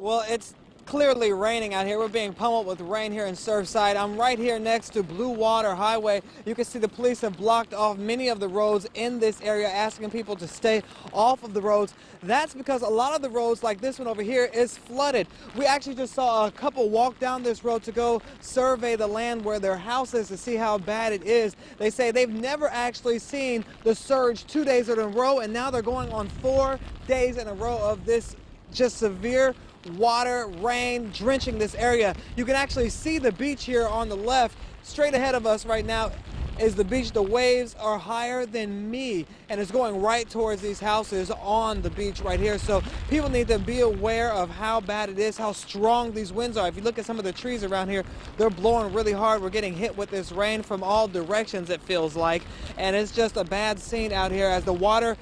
Well, it's clearly raining out here. We're being pummeled with rain here in Surfside. I'm right here next to Blue Water Highway. You can see the police have blocked off many of the roads in this area, asking people to stay off of the roads. That's because a lot of the roads, like this one over here, is flooded. We actually just saw a couple walk down this road to go survey the land where their house is to see how bad it is. They say they've never actually seen the surge 2 days in a row, and now they're going on 4 days in a row of this just severe water, rain, drenching this area. You can actually see the beach here on the left. Straight ahead of us right now is the beach. The waves are higher than me, and it's going right towards these houses on the beach right here. So people need to be aware of how bad it is, how strong these winds are. If you look at some of the trees around here, they're blowing really hard. We're getting hit with this rain from all directions, it feels like, and it's just a bad scene out here as the water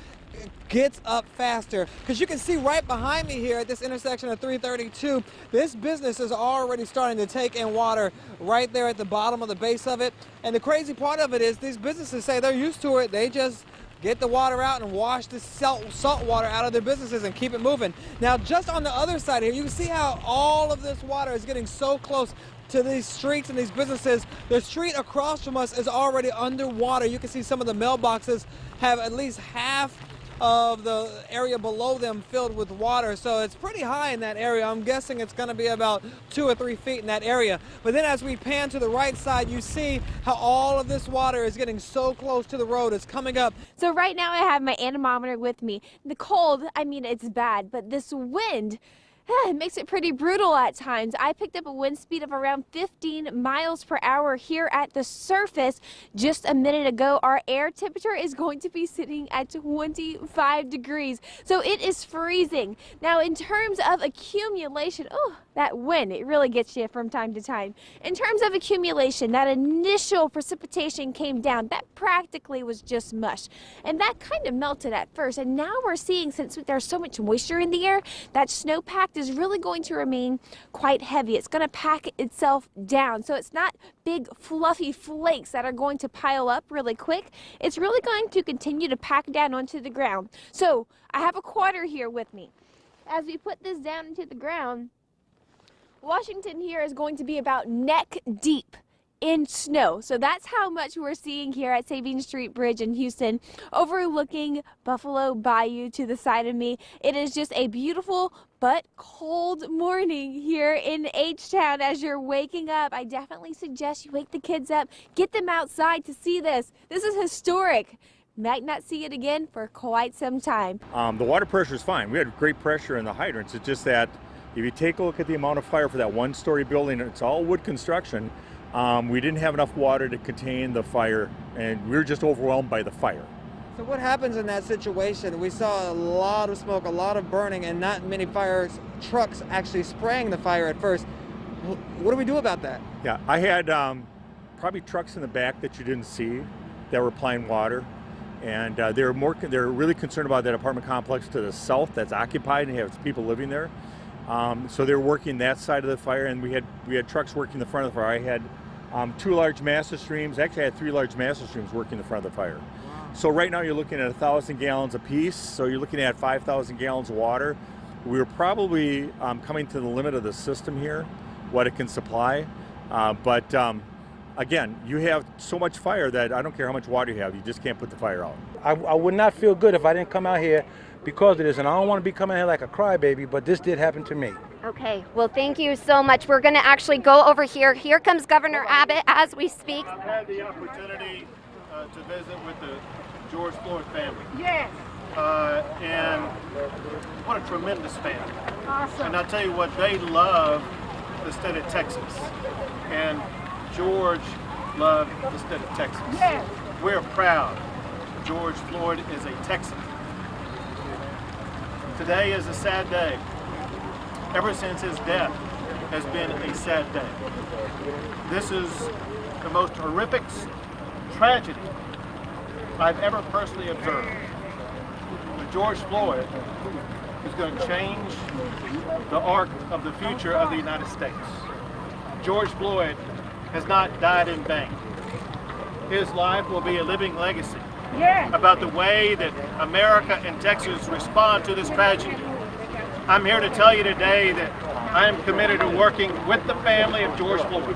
gets up faster, because you can see right behind me here at this intersection of 332, this business is already starting to take in water right there at the bottom of the base of it. And the crazy part of it is these businesses say they're used to it. They just get the water out and wash the salt water out of their businesses and keep it moving. Now, just on the other side here, you can see how all of this water is getting so close to these streets and these businesses. The street across from us is already underwater. You can see some of the mailboxes have at least half of the area below them filled with water, so it's pretty high in that area. I'm guessing it's going to be about 2 or 3 feet in that area. But then as we pan to the right side, you see how all of this water is getting so close to the road. It's coming up. So right now I have my anemometer with me. The cold, I mean, it's bad, but this wind, it makes it pretty brutal at times. I picked up a wind speed of around 15 miles per hour here at the surface just a minute ago. Our air temperature is going to be sitting at 25 degrees, so it is freezing. Now, in terms of accumulation, oh, that wind, it really gets you from time to time. In terms of accumulation, that initial precipitation came down. That practically was just mush, and that kind of melted at first. And now we're seeing, since there's so much moisture in the air, that snowpack is really going to remain quite heavy. It's going to pack itself down. So it's not big fluffy flakes that are going to pile up really quick. It's really going to continue to pack down onto the ground. So I have a quarter here with me. As we put this down into the ground, Washington here is going to be about neck deep in snow. So that's how much we're seeing here at Sabine Street Bridge in Houston, overlooking Buffalo Bayou to the side of me. It is just a beautiful but cold morning here in H-Town. As you're waking up, I definitely suggest you wake the kids up, get them outside to see this. This is historic. Might not see it again for quite some time. The water pressure is fine. We had great pressure in the hydrants. It's just that if you take a look at the amount of fire for that one-story building, it's all wood construction. We didn't have enough water to contain the fire, and we were just overwhelmed by the fire. So what happens in that situation? We saw a lot of smoke, a lot of burning, and not many fire trucks actually spraying the fire at first. What do we do about that? Yeah, I had probably trucks in the back that you didn't see that were applying water, and they're really concerned about that apartment complex to the south that's occupied and has people living there. So they're working that side of the fire, and we had trucks working the front of the fire. I had 2 large massive streams. Actually, I had 3 large massive streams working the front of the fire. Wow. So right now you're looking at 1,000 gallons a piece. So you're looking at 5,000 gallons of water. We were probably coming to the limit of the system here, what it can supply. But again, you have so much fire that I don't care how much water you have, you just can't put the fire out. I would not feel good if I didn't come out here because of this, and I don't want to be coming here like a crybaby, but this did happen to me. Okay, well, thank you so much. We're going to actually go over here. Here comes Governor Abbott as we speak. I've had the opportunity to visit with the George Floyd family. Yes. And what a tremendous family. Awesome. And I'll tell you what, they love the state of Texas. And George loved the state of Texas. Yes. We're proud. George Floyd is a Texan. Today is a sad day. Ever since his death has been a sad day. This is the most horrific tragedy I've ever personally observed. But George Floyd is going to change the arc of the future of the United States. George Floyd has not died in vain. His life will be a living legacy about the way that America and Texas respond to this tragedy. I'm here to tell you today that I am committed to working with the family of George Floyd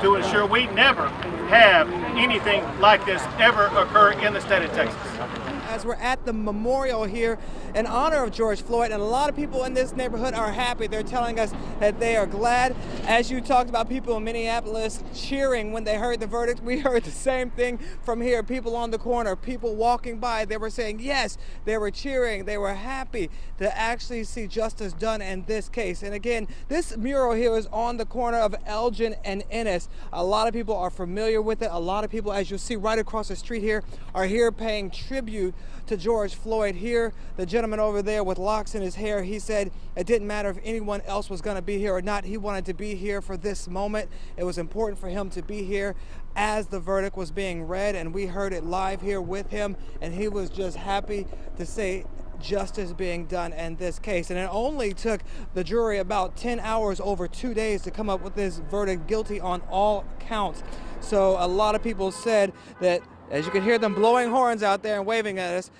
to ensure we never have anything like this ever occur in the state of Texas. As we're at the memorial here in honor of George Floyd, and a lot of people in this neighborhood are happy. They're telling us that they are glad. As you talked about people in Minneapolis cheering when they heard the verdict, we heard the same thing from here. People on the corner, people walking by, they were saying yes, they were cheering, they were happy to actually see justice done in this case. And again, this mural here is on the corner of Elgin and Ennis. A lot of people are familiar with it. A lot of people, as you'll see right across the street here, are here paying tribute to George Floyd. Here, the gentleman over there with locks in his hair, he said it didn't matter if anyone else was going to be here or not. He wanted to be here for this moment. It was important for him to be here as the verdict was being read, and we heard it live here with him, and he was just happy to say justice being done in this case. And it only took the jury about 10 hours over 2 days to come up with this verdict, guilty on all counts. So a lot of people said that, as you can hear them blowing horns out there and waving at us.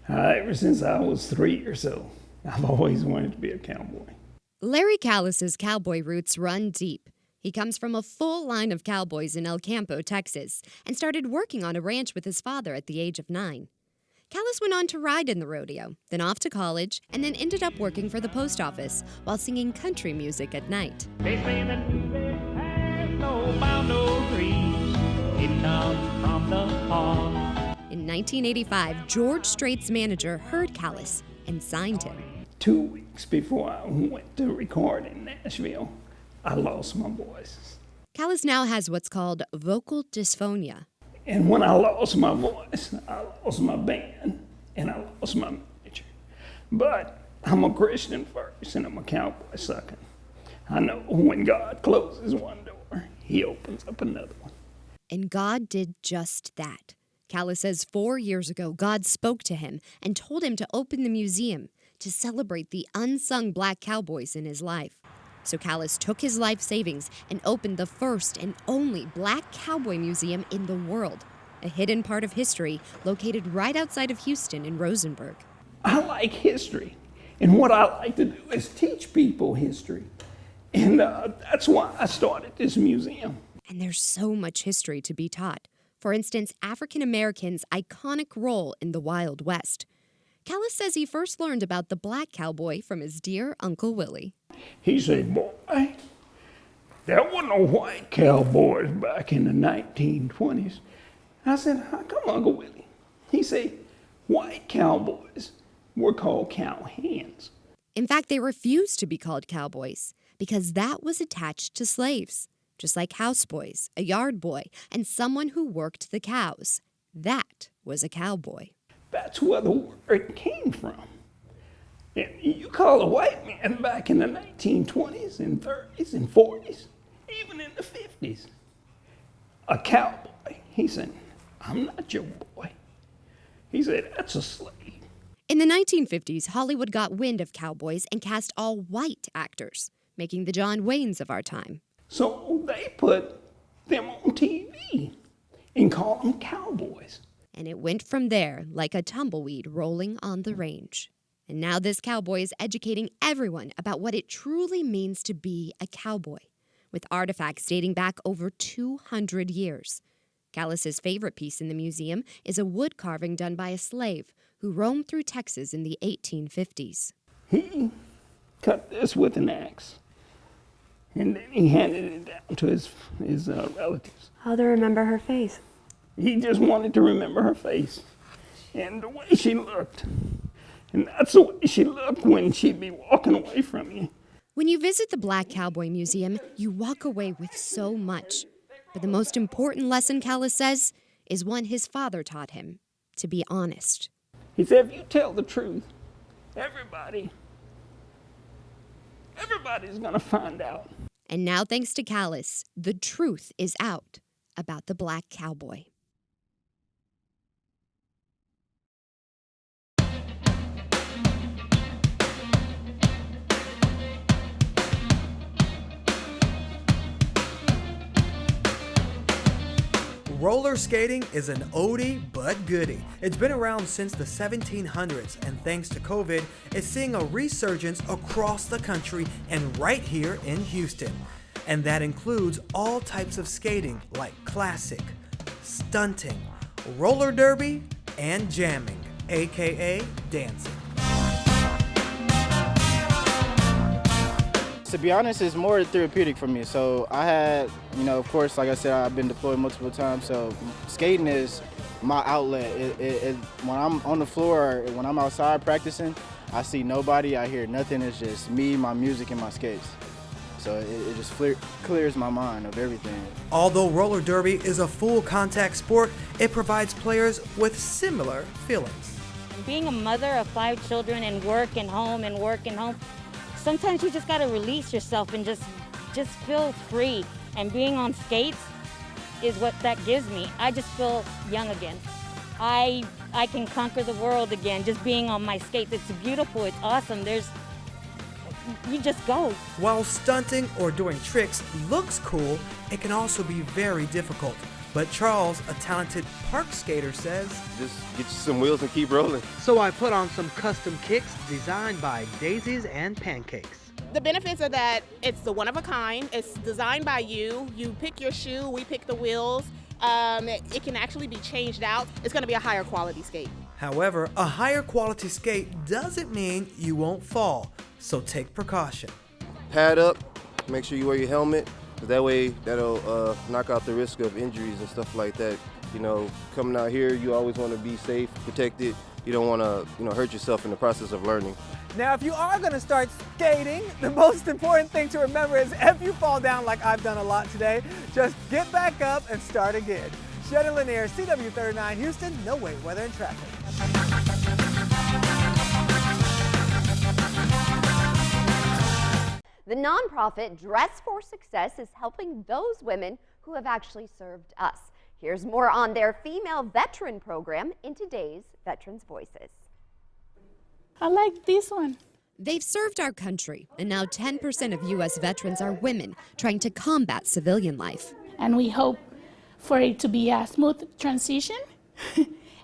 Ever since I was 3 years old, I've always wanted to be a cowboy. Larry Callis's cowboy roots run deep. He comes from a full line of cowboys in El Campo, Texas, and started working on a ranch with his father at the age of 9. Callis went on to ride in the rodeo, then off to college, and then ended up working for the post office while singing country music at night. They say that music has no boundaries. It comes from the heart. In 1985, George Strait's manager heard Callis and signed him. 2 weeks before I went to record in Nashville, I lost my voice. Callis now has what's called vocal dysphonia. And when I lost my voice, I lost my band, and I lost my manager. But I'm a Christian first, and I'm a cowboy second. I know when God closes one door, he opens up another one. And God did just that. Callis says 4 years ago, God spoke to him and told him to open the museum to celebrate the unsung black cowboys in his life. So Callis took his life savings and opened the first and only black cowboy museum in the world, a hidden part of history located right outside of Houston in Rosenberg. I like history, and what I like to do is teach people history. And that's why I started this museum. And there's so much history to be taught. For instance, African Americans' iconic role in the Wild West. Callis says he first learned about the black cowboy from his dear Uncle Willie. He said, boy, there were no white cowboys back in the 1920s. I said, how come, Uncle Willie? He said, white cowboys were called cowhands. In fact, they refused to be called cowboys because that was attached to slaves, just like houseboys, a yard boy, and someone who worked the cows. That was a cowboy. That's where the word came from. And you call a white man back in the 1920s and 30s and 40s, even in the 50s, a cowboy. He said, I'm not your boy. He said, that's a slave. In the 1950s, Hollywood got wind of cowboys and cast all white actors, making the John Waynes of our time. So they put them on TV and called them cowboys. And it went from there like a tumbleweed rolling on the range. And now this cowboy is educating everyone about what it truly means to be a cowboy, with artifacts dating back over 200 years. Callis's favorite piece in the museum is a wood carving done by a slave who roamed through Texas in the 1850s. He cut this with an axe, and then he handed it down to his relatives. How to remember her face? He just wanted to remember her face and the way she looked. And that's the way she looked when she'd be walking away from you. When you visit the Black Cowboy Museum, you walk away with so much. But the most important lesson, Callis says, is one his father taught him, to be honest. He said, if you tell the truth, everybody's going to find out. And now, thanks to Callis, the truth is out about the Black Cowboy. Roller skating is an oldie but goodie. It's been around since the 1700s, and thanks to COVID, it's seeing a resurgence across the country and right here in Houston. And that includes all types of skating like classic, stunting, roller derby, and jamming, aka dancing. To be honest, it's more therapeutic for me. So I had, of course, like I said, I've been deployed multiple times. So skating is my outlet. When I'm on the floor, or when I'm outside practicing, I see nobody, I hear nothing. It's just me, my music, and my skates. So it just clears my mind of everything. Although roller derby is a full contact sport, it provides players with similar feelings. Being a mother of 5 children and work and home and work and home, sometimes you just got to release yourself and just feel free. And being on skates is what that gives me. I just feel young again. I can conquer the world again just being on my skates. It's beautiful. It's awesome. You just go. While stunting or doing tricks looks cool, it can also be very difficult. But Charles, a talented park skater, says, just get you some wheels and keep rolling. So I put on some custom kicks designed by Daisies and Pancakes. The benefits are that it's the one of a kind. It's designed by you. You pick your shoe, we pick the wheels. It can actually be changed out. It's going to be a higher quality skate. However, a higher quality skate doesn't mean you won't fall, so take precaution. Pad up, make sure you wear your helmet, because that way that'll knock out the risk of injuries and stuff like that. Coming out here, you always want to be safe, protected. You don't want to, hurt yourself in the process of learning. Now, if you are going to start skating, the most important thing to remember is if you fall down like I've done a lot today, just get back up and start again. Shannon Lanier, CW39 Houston, no wait, weather and traffic. The nonprofit Dress for Success is helping those women who have actually served us. Here's more on their female veteran program in today's Veterans Voices. I like this one. They've served our country, and now 10% of U.S. veterans are women trying to combat civilian life. And we hope for it to be a smooth transition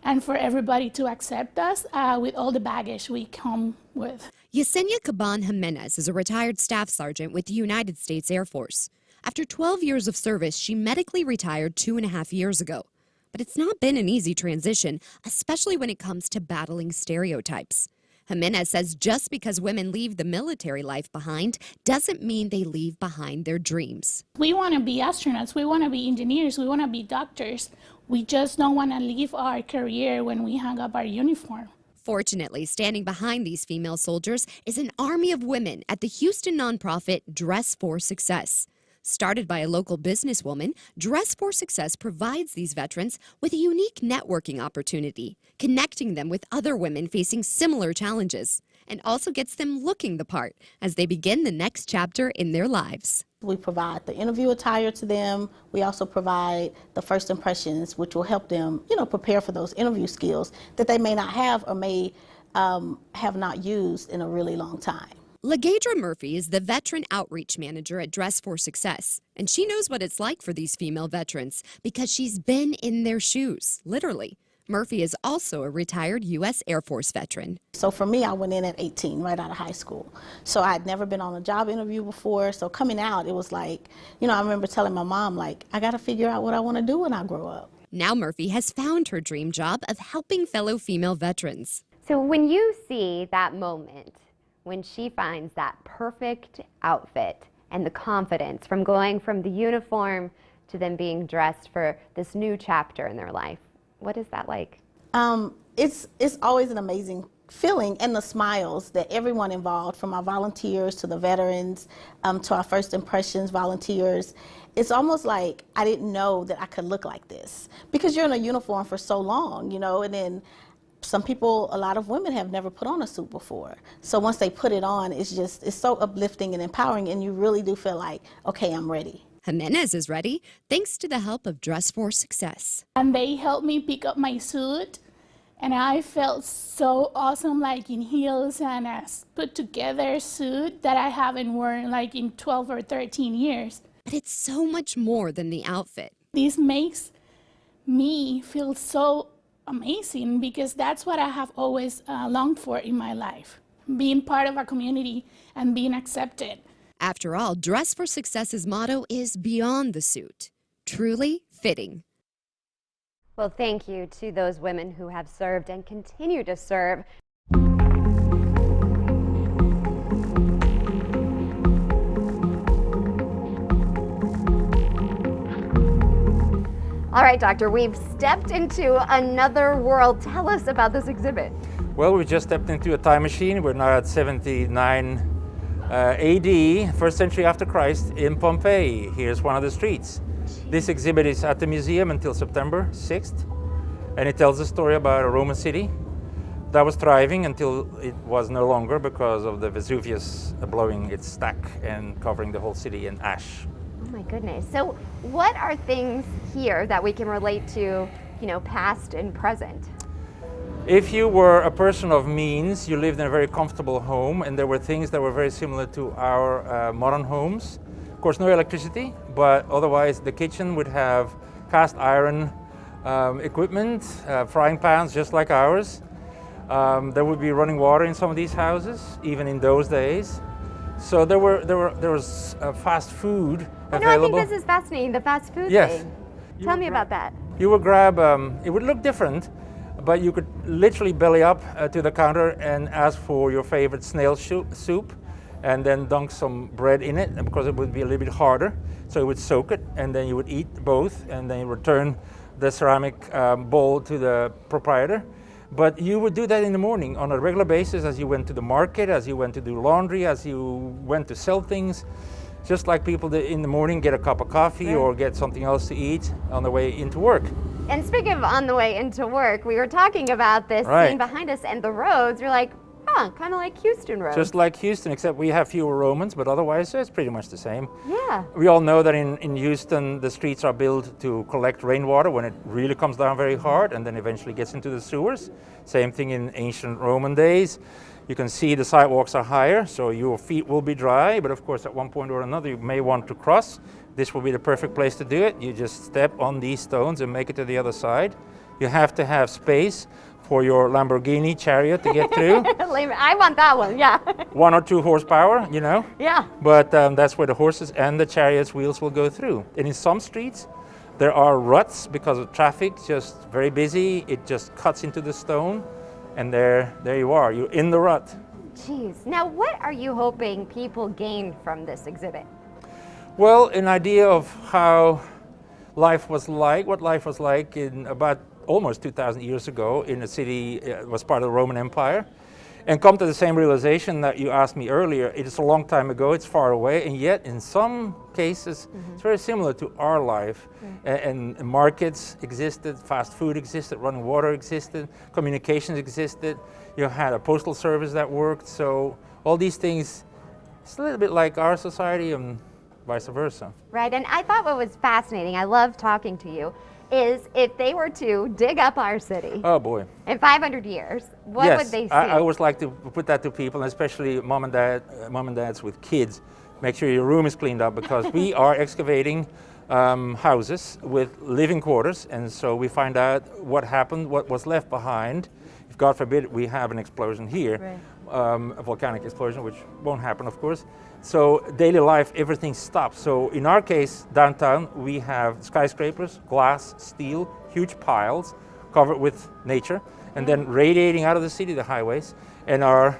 and for everybody to accept us with all the baggage we come with. Yesenia Caban Jimenez is a retired staff sergeant with the United States Air Force. After 12 years of service, she medically retired 2.5 years ago. But it's not been an easy transition, especially when it comes to battling stereotypes. Jimenez says just because women leave the military life behind doesn't mean they leave behind their dreams. We want to be astronauts, we want to be engineers, we want to be doctors. We just don't want to leave our career when we hang up our uniform. Fortunately, standing behind these female soldiers is an army of women at the Houston nonprofit Dress for Success. Started by a local businesswoman, Dress for Success provides these veterans with a unique networking opportunity, connecting them with other women facing similar challenges, and also gets them looking the part as they begin the next chapter in their lives. We provide the interview attire to them. We also provide the first impressions, which will help them, prepare for those interview skills that they may not have or may have not used in a really long time. LaGaydra Murphy is the Veteran Outreach Manager at Dress for Success, and she knows what it's like for these female veterans because she's been in their shoes, literally. Murphy is also a retired U.S. Air Force veteran. So for me, I went in at 18, right out of high school. So I had never been on a job interview before, so coming out, it was like, I remember telling my mom, I got to figure out what I want to do when I grow up. Now Murphy has found her dream job of helping fellow female veterans. So when you see that moment, when she finds that perfect outfit and the confidence from going from the uniform to them being dressed for this new chapter in their life, what is that like? It's always an amazing feeling, and the smiles that everyone involved, from our volunteers to the veterans, to our first impressions volunteers. It's almost like I didn't know that I could look like this because you're in a uniform for so long, and then some people, a lot of women have never put on a suit before. So once they put it on, it's so uplifting and empowering, and you really do feel like, okay, I'm ready. Jimenez is ready thanks to the help of Dress for Success. And they helped me pick up my suit, and I felt so awesome, in heels and a put together suit that I haven't worn in 12 or 13 years. But it's so much more than the outfit. This makes me feel so amazing because that's what I have always longed for in my life, being part of a community and being accepted. After all, Dress for Success's motto is beyond the suit. Truly fitting. Well, thank you to those women who have served and continue to serve. All right, Doctor, we've stepped into another world. Tell us about this exhibit. Well, we just stepped into a time machine. We're now at 79 AD, first century after Christ, in Pompeii. Here's one of the streets. This exhibit is at the museum until September 6th, and it tells a story about a Roman city that was thriving until it was no longer because of the Vesuvius blowing its stack and covering the whole city in ash. Oh my goodness. So what are things here that we can relate to, past and present? If you were a person of means, you lived in a very comfortable home, and there were things that were very similar to our modern homes. Of course, no electricity, but otherwise the kitchen would have cast iron equipment, frying pans just like ours. There would be running water in some of these houses, even in those days. So there was fast food available. I think this is fascinating, the fast food Yes. thing. Tell me about that. You would grab, it would look different, but you could literally belly up to the counter and ask for your favorite snail soup, and then dunk some bread in it, because it would be a little bit harder. So you would soak it, and then you would eat both, and then you return the ceramic bowl to the proprietor. But you would do that in the morning on a regular basis as you went to the market, as you went to do laundry, as you went to sell things. Just like people that in the morning get a cup of coffee or get something else to eat on the way into work. And speaking of on the way into work, we were talking about this scene behind us and the roads. You're like, kind of like Houston roads. Just like Houston, except we have fewer Romans, but otherwise it's pretty much the same. Yeah. We all know that in Houston, the streets are built to collect rainwater when it really comes down very hard and then eventually gets into the sewers. Same thing in ancient Roman days. You can see the sidewalks are higher, so your feet will be dry, but of course at one point or another you may want to cross. This will be the perfect place to do it. You just step on these stones and make it to the other side. You have to have space for your Lamborghini chariot to get through. I want that one, yeah. 1 or 2 horsepower, Yeah. But that's where the horses and the chariot's wheels will go through. And in some streets, there are ruts because of traffic, just very busy. It just cuts into the stone, and there you are. You're in the rut. Jeez. Now, what are you hoping people gain from this exhibit? Well, an idea of how life was like, what life was like in about almost 2,000 years ago in a city that was part of the Roman Empire, and come to the same realization that you asked me earlier. It is a long time ago, it's far away, and yet in some cases it's very similar to our life. And markets existed, fast food existed, running water existed, communications existed, you had a postal service that worked, so all these things, it's a little bit like our society and vice versa. Right, and I thought what was fascinating, I love talking to you, is if they were to dig up our city Oh boy. in 500 years, what would they see? I always like to put that to people, especially mom and dads with kids. Make sure your room is cleaned up, because we are excavating houses with living quarters, and so we find out what happened, what was left behind. If God forbid we have an explosion here, a volcanic explosion, which won't happen, of course. So daily life, everything stops. So in our case, downtown, we have skyscrapers, glass, steel, huge piles covered with nature, and then radiating out of the city, the highways, and our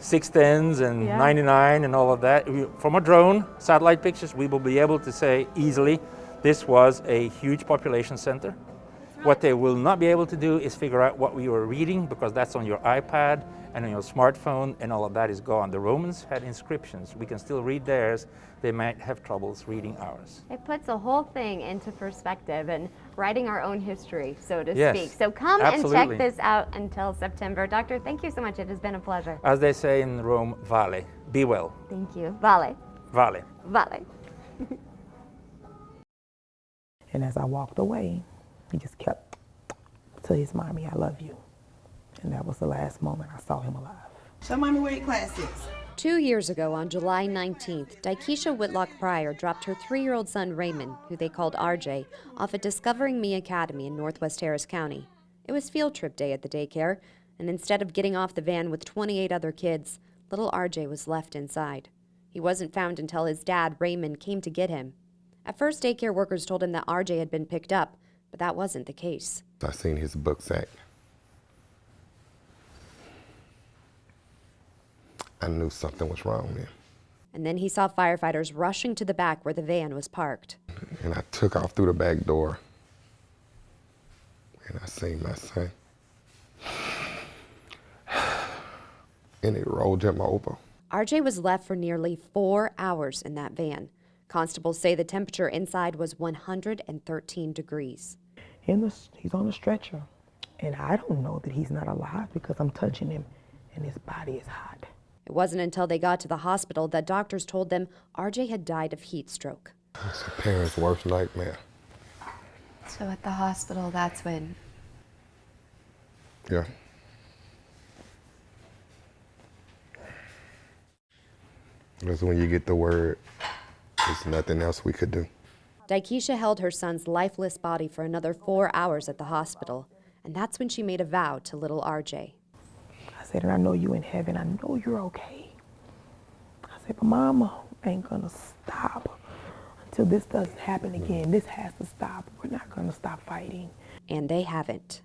610s and 99 and all of that. From a drone, satellite pictures, we will be able to say easily, this was a huge population center. What they will not be able to do is figure out what we were reading, because that's on your iPad and on your smartphone, and all of that is gone. The Romans had inscriptions. We can still read theirs. They might have troubles reading ours. It puts the whole thing into perspective and writing our own history, so to Yes, speak. So come absolutely. and check this out until September. Doctor, thank you so much. It has been a pleasure. As they say in Rome, vale. Be well. Thank you. Vale. Vale. Vale. And as I walked away, he just kept to his mommy, I love you. And that was the last moment I saw him alive. Show mommy where your class is. 2 years ago, on July 19th, Dykesha Whitlock Pryor dropped her 3-year-old son Raymond, who they called RJ, off at Discovering Me Academy in Northwest Harris County. It was field trip day at the daycare, and instead of getting off the van with 28 other kids, little RJ was left inside. He wasn't found until his dad, Raymond, came to get him. At first, daycare workers told him that RJ had been picked up, but that wasn't the case. I seen his book sack. I knew something was wrong then. And then he saw firefighters rushing to the back where the van was parked. And I took off through the back door. And I seen my son. And it rolled him over. RJ was left for nearly 4 hours in that van. Constables say the temperature inside was 113 degrees. He's on a stretcher. And I don't know that he's not alive because I'm touching him and his body is hot. It wasn't until they got to the hospital that doctors told them RJ had died of heat stroke. It's a parent's worst nightmare. So at the hospital, that's when? Yeah. That's when you get the word, there's nothing else we could do. Dykesha held her son's lifeless body for another 4 hours at the hospital, and that's when she made a vow to little RJ. I said, and I know you in heaven, I know you're okay. I said, but Mama ain't gonna stop until this doesn't happen again. This has to stop. We're not gonna stop fighting. And they haven't.